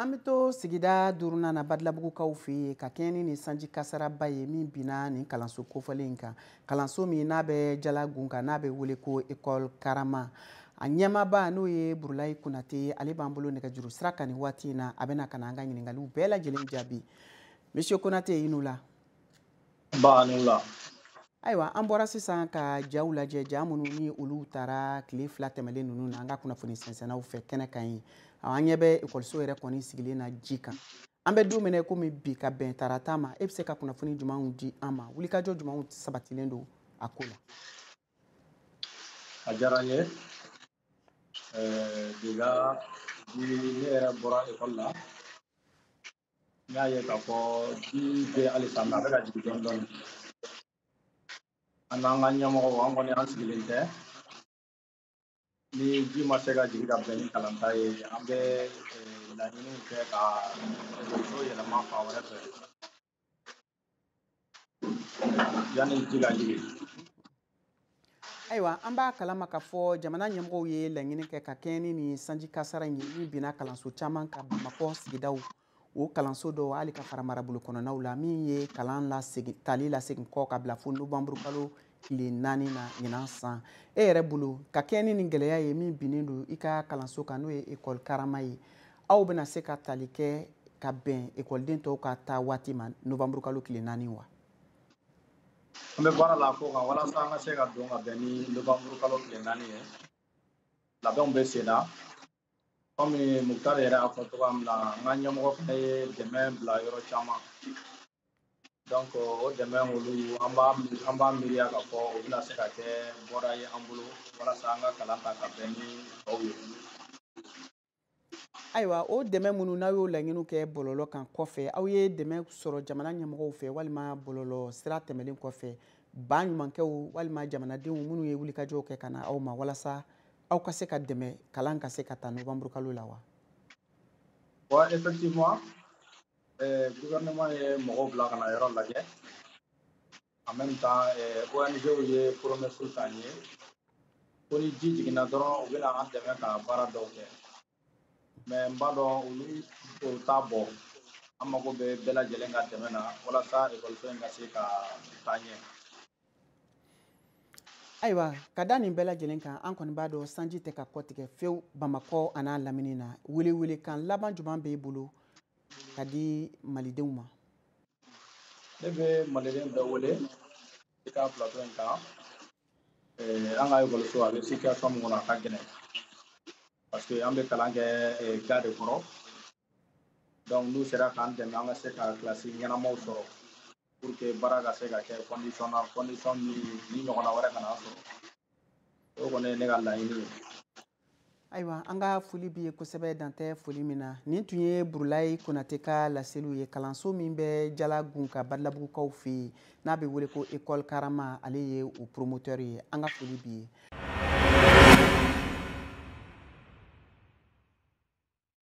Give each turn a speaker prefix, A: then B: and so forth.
A: an bɛ to sigida duurunan na Badalabugukaw fɛ yen ka kɛɲɛ ni sanji kasaraba ye min binna nin kalanso kofɔlen in kan. Kalanso min n'a bɛ Jalagun kan n'a bɛ wele ko école Karama. A ɲɛmaaba n'o ye Burulayi Konate ale b'an bolo nɛgɛjuru sira kan nin waati in na a bɛna ka na an ka ɲininkaliw bɛɛ lajɛlen jaabi. Monsieur Konate i n'u la.
B: Ba n'u la.
A: Ayiwa an bɔra sisan ka jaw lajɛ ja minnu ni olu taara tile 2 tɛmɛlen ninnu na an ka kunnafoni sɛnsɛnnaw fɛ kɛnɛ kan ye. An ɲɛ bɛ ekɔliso yɛrɛ kɔni sigilen na ji kan. An bɛ don min na komi bi ka bɛn tarata ma e bɛ se ka kunnafoni jumɛnw di an ma wulikajɔ jumɛnw sabatilen don a ko la.
B: A diyara n ye déjà ne yɛrɛ bɔra ekɔli la n y'a ye k'a fɔ ji bɛ halisa mais a bɛ ka jigin dɔɔni dɔɔni. An n'an ka ɲɛmɔgɔw an kɔni an sigilen tɛ ni ji ma se ka jigin ka bɛn ni kalanta ye an bɛ laɲiniw kɛ ka ekɔliso yɛlɛma fan wɛrɛ fɛ yanni ji ka jigin.
A: Ayiwa an b'a kalama k'a fɔ jamana ɲɛmɔgɔw ye laɲini kɛ ka kɛɲɛ ni sanji kasara in ye min binna kalanso caman kan Bamakɔ sigidaw o kalanso dɔw hali ka fara marabolo kɔnɔnaw la min ye kalan tali lasegin kɔ ka bila fo Nowanburu kalo tile 4 na ɲinan san. E yɛrɛ bolo ka kɛɲɛ ni gɛlɛya ye min binnen don i ka kalanso kan n'o ye école Karama ye aw bɛna se ka tali kɛ ka bɛn ekɔliden tɔw ka taa waati ma Nowanburu kalo tile 4 wa?
B: An bɛ baara la ko kan walasa an ka se ka don ka bɛn ni Nowanburu kalo tile 4 ye labɛnw bɛ sen na komi Mukutari yɛrɛ y'a fɔ cogoya min na an ka ɲɛmɔgɔ fana ye dɛmɛ bila yɔrɔ caman donc o dɛmɛ olu an b'a miiriya k'a fɔ o bɛna se ka kɛ bɔda ye an bolo walasa an ka kalan ta ka bɛn ni tɔw ye.
A: Ayiwa o dɛmɛ minnu n'aw y'o laɲiniw kɛ bɔlɔlɔ kan kɔfɛ aw ye dɛmɛ sɔrɔ jamana ɲɛmɔgɔw fɛ walima bɔlɔlɔ sira tɛmɛlen kɔfɛ ba ɲumankɛw walima jamanadenw minnu ye wulikajɔw kɛ ka na aw ma walasa aw ka se ka dɛmɛ kalan ka se ka taa Nowanburu kalo la wa?
B: Bon effectivement gouvernement ye mɔgɔw bila ka na yɔrɔ lajɛ en même temps ONG ye promesse k'an ye ko ni ji jiginna dɔrɔn u bɛna an dɛmɛ ka baara dɔw kɛ mais n b'a dɔn olu o t'a bɔ an mago bɛ bɛɛ lajɛlen ka dɛmɛ na walasa ekɔliso in ka se ka taa ɲɛ.
A: Ayiwa ka da nin bɛɛ lajɛlen kan an kɔni b'a dɔn sanji tɛ ka kɔtigɛ fewu Bamakɔ a n'a lamini na welewelekan laban jumɛn b'e bolo ka di malidenw ma?
B: Ne bɛ maliden bɛɛ wele i ka plateau in kan an ka ekɔliso a bɛ situation min kɔnɔ a ka gɛlɛn parce que an bɛ kalan kɛ ga de kɔrɔ donc n'u sera k'an dɛmɛ an ka se ka kilasi ɲɛnamaw sɔrɔ pour que baara ka se ka kɛ condition min ni ɲɔgɔnna wɛrɛ kana sɔrɔ o kɔni ye ne ka laɲini ye.
A: Ayiwa an ka foli b'i ye kosɛbɛ dan tɛ foli min na nin tun ye Burulayi Konate ka laseliw ye kalanso min bɛ Jalagun ka Badalabugukaw fɛ yen n'a bɛ wele ko école Karama ale ye o promoteur ye an ka foli b'i ye.